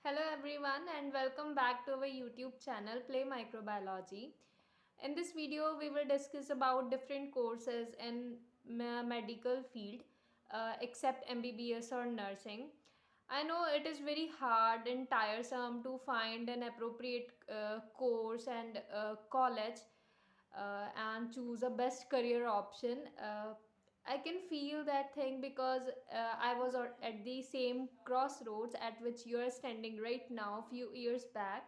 Hello everyone and welcome back to our YouTube channel Playmicrobiology. In this video we will discuss about different courses in medical field except MBBS or nursing. I know it is very hard and tiresome to find an appropriate course and college and choose a best career option. I can feel that thing because I was at the same crossroads at which you are standing right now, few years back.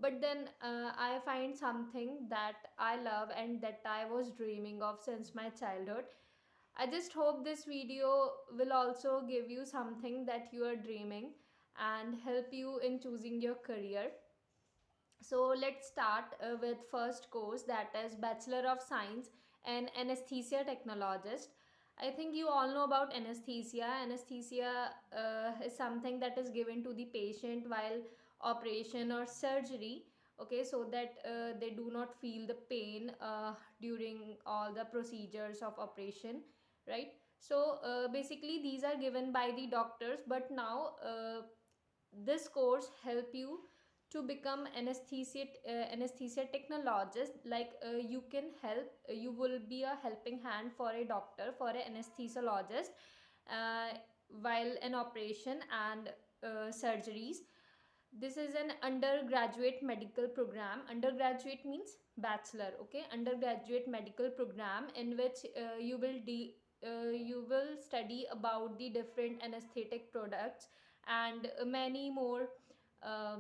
But then I find something that I love and that I was dreaming of since my childhood. I just hope this video will also give you something that you are dreaming and help you in choosing your career. So let's start with first course, that is Bachelor of Science and Anesthesia Technologist. I think you all know about anesthesia. Anesthesia is something that is given to the patient while operation or surgery, okay, so that they do not feel the pain during all the procedures of operation, right? So basically these are given by the doctors, but now this course help you to become anesthesia technologist. Like you can help, you will be a helping hand for a doctor, for an anesthesiologist uh, while an operation and surgeries. This is an undergraduate medical program. Undergraduate means bachelor, okay? Undergraduate medical program in which you will study about the different anesthetic products and many more uh,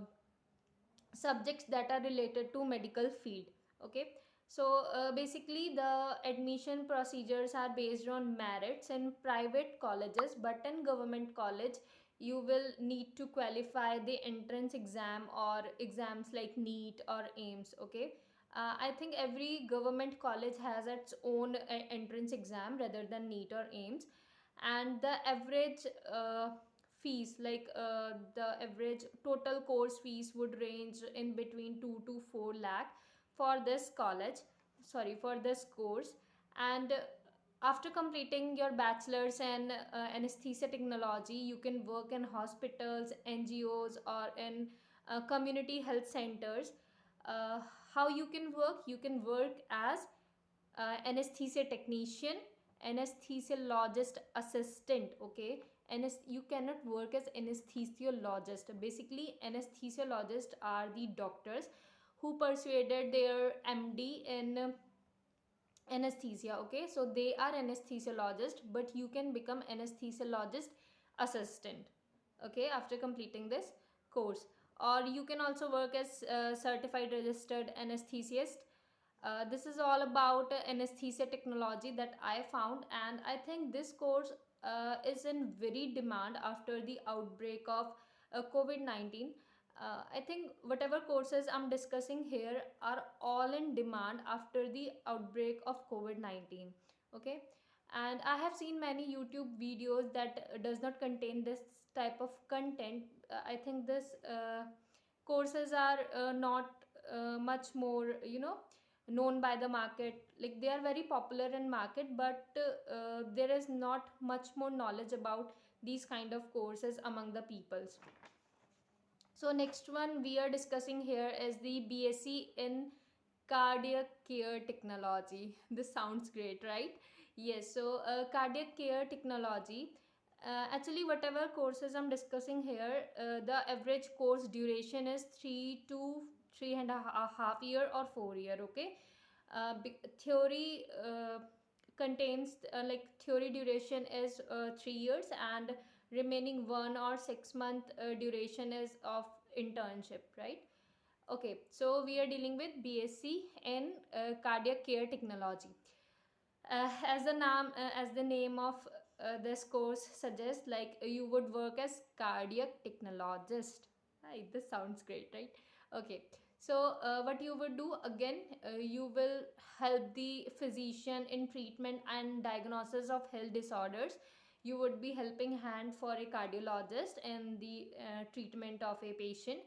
subjects that are related to medical field, okay? So basically the admission procedures are based on merits in private colleges, but in government college you will need to qualify the entrance exam or exams like NEET or AIMS, okay? I think every government college has its own entrance exam rather than NEET or AIMS. And the average fees, like the average total course fees would range in between 2 to 4 lakh for this college, sorry, for this course. And after completing your bachelor's in anesthesia technology, you can work in hospitals, NGOs, or in community health centers. uh, how you can work? You can work as anesthesia technician, anesthesiologist assistant, okay? You cannot work as anesthesiologist. Basically anesthesiologists are the doctors who persuaded their MD in anesthesia, okay? So they are anesthesiologist, but you can become anesthesiologist assistant, okay, after completing this course. Or you can also work as certified registered anesthesiast. This is all about anesthesia technology that I found, and I think this course is in very demand after the outbreak of COVID-19. I think whatever courses I'm discussing here are all in demand after the outbreak of COVID-19, okay? And I have seen many YouTube videos that does not contain this type of content. I think this courses are not much more, known by the market. Like they are very popular in market, but there is not much more knowledge about these kind of courses among the peoples. So next one we are discussing here is the BSc in cardiac care technology. This sounds great, right? Yes. So cardiac care technology, actually whatever courses I'm discussing here, the average course duration is 3 to 3.5 year or 4 year, okay? Theory contains like theory duration is 3 years, and remaining 1 or 6 month duration is of internship, right? Okay, so we are dealing with BSc in cardiac care technology. As the name of this course suggests, like you would work as cardiac technologist. Right, this sounds great, right? Okay, so what you would do again, you will help the physician in treatment and diagnosis of health disorders. You would be helping hand for a cardiologist in the treatment of a patient.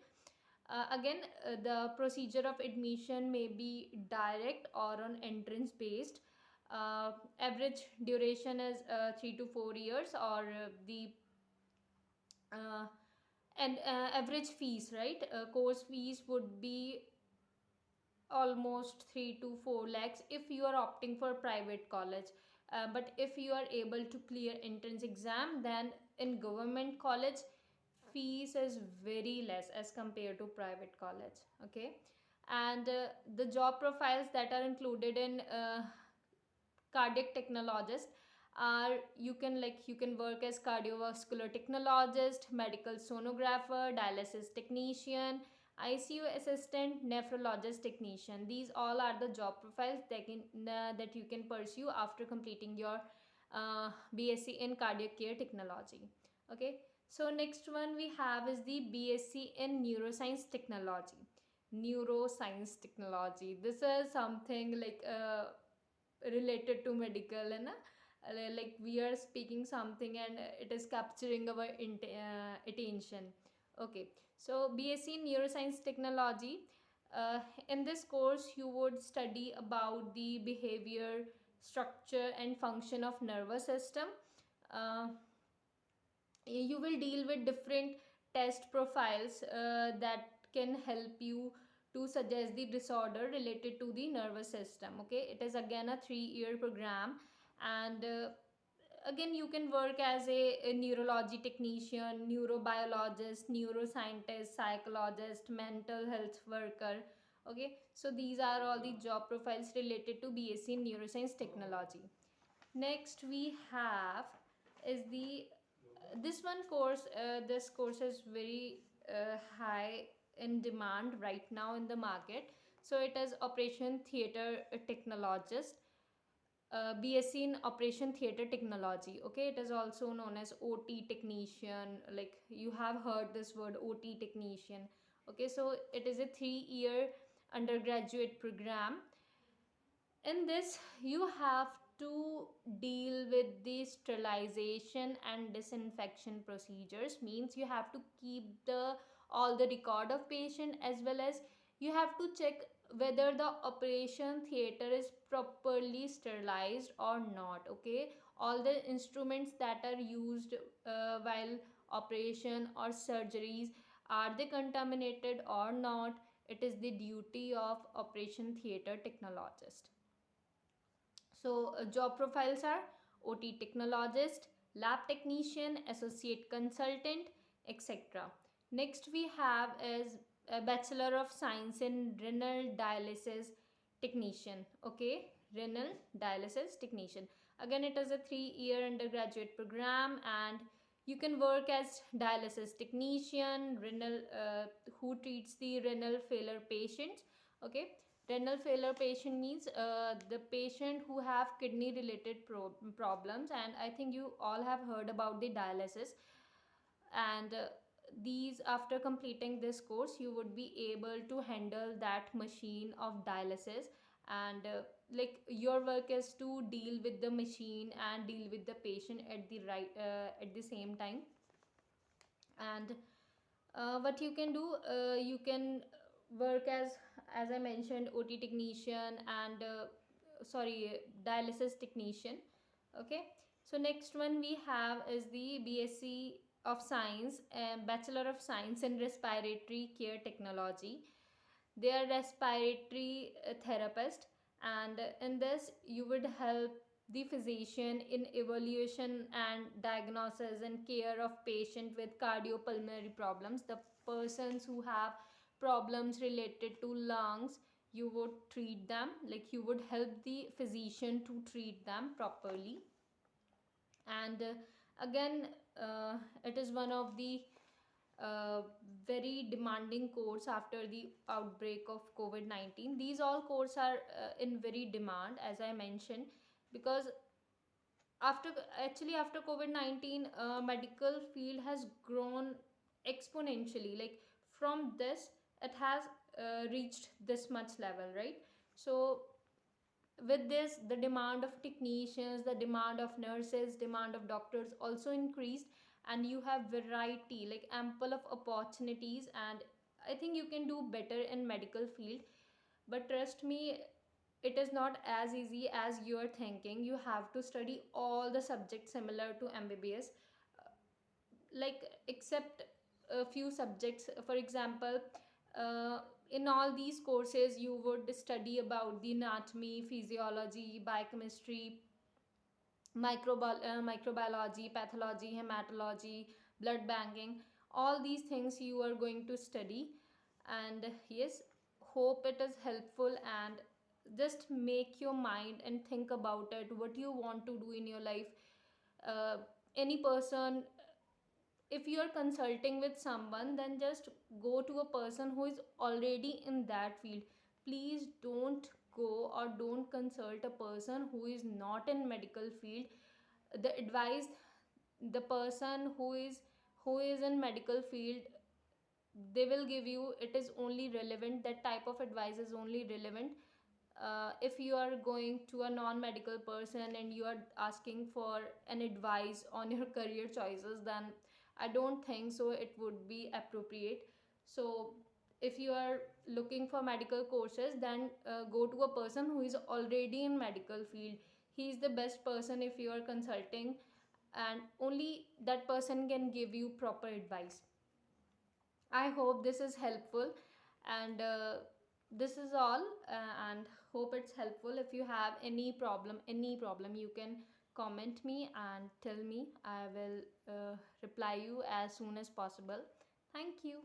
Again, the procedure of admission may be direct or on entrance based. Average duration is 3 to 4 years, or the uh, And average fees, right? Course fees would be almost 3 to 4 lakhs if you are opting for private college. But if you are able to clear entrance exam, then in government college fees is very less as compared to private college. Okay. And the job profiles that are included in cardiac technologist are, you can work as cardiovascular technologist, medical sonographer, dialysis technician, ICU assistant, nephrologist technician. These all are the job profiles that you can pursue after completing your BSc in cardiac care technology. Okay, so next one we have is the BSc in neuroscience technology. Neuroscience technology, this is something like related to medical, and like we are speaking something and it is capturing our attention. Okay, so BSc neuroscience technology, uh, in this course you would study about the behavior, structure and function of nervous system. uh, you will deal with different test profiles that can help you to suggest the disorder related to the nervous system. Okay, it is again a 3-year program. And again you can work as a neurology technician, neurobiologist, neuroscientist, psychologist, mental health worker. Okay, so these are all the job profiles related to BSc in neuroscience technology. Next we have is the this one course. This course is very high in demand right now in the market. So it is operation theater technologist, BSc in operation theater technology. Okay, it is also known as OT technician, like you have heard this word OT technician. Okay, so it is a 3-year undergraduate program. In this you have to deal with the sterilization and disinfection procedures, means you have to keep the all the record of patient, as well as you have to check whether the operation theater is properly sterilized or not. Okay, all the instruments that are used while operation or surgeries, are they contaminated or not? It is the duty of operation theater technologist. So, job profiles are OT technologist, lab technician, associate consultant, etc. Next, we have is a Bachelor of Science in Renal Dialysis Technician. Okay, Renal Dialysis Technician. Again, it is a 3-year undergraduate program, and you can work as dialysis technician, renal, who treats the renal failure patients. Okay, renal failure patient means the patient who have kidney related problems, and I think you all have heard about the dialysis. And these, after completing this course, you would be able to handle that machine of dialysis. And like your work is to deal with the machine and deal with the patient at the right at the same time. And what you can do, you can work as I mentioned, OT technician and sorry, dialysis technician. Okay, so next one we have is the BSc of Science and Bachelor of Science in Respiratory Care Technology. They are respiratory therapist, and in this you would help the physician in evaluation and diagnosis and care of patient with cardiopulmonary problems. The persons who have problems related to lungs, you would treat them, like you would help the physician to treat them properly. And again, it is one of the uh, very demanding course after the outbreak of COVID-19. These all courses are in very demand, as I mentioned, because after actually after COVID-19, medical field has grown exponentially. Like from this, it has reached this much level, right? So with this, the demand of technicians, the demand of nurses, demand of doctors also increased, and you have variety, like ample of opportunities, and I think you can do better in medical field. But trust me, it is not as easy as you are thinking. You have to study all the subjects similar to MBBS, like except a few subjects. For example, uh, in all these courses you would study about the anatomy, physiology, biochemistry, microbiology, pathology, hematology, blood banking. All these things you are going to study. And yes, hope it is helpful, and just make your mind and think about it, what you want to do in your life. uh, any person, if you are consulting with someone, then just go to a person who is already in that field. Please don't go or don't consult a person who is not in medical field. The advice, the person who is in medical field, they will give you, it is only relevant, that type of advice is only relevant. If you are going to a non-medical person and you are asking for an advice on your career choices, then I don't think so it would be appropriate. So if you are looking for medical courses, then go to a person who is already in medical field. He is the best person if you are consulting, and only that person can give you proper advice. I hope this is helpful, and this is all. And hope it's helpful. If you have any problem, you can comment me and tell me. I will reply you as soon as possible. Thank you.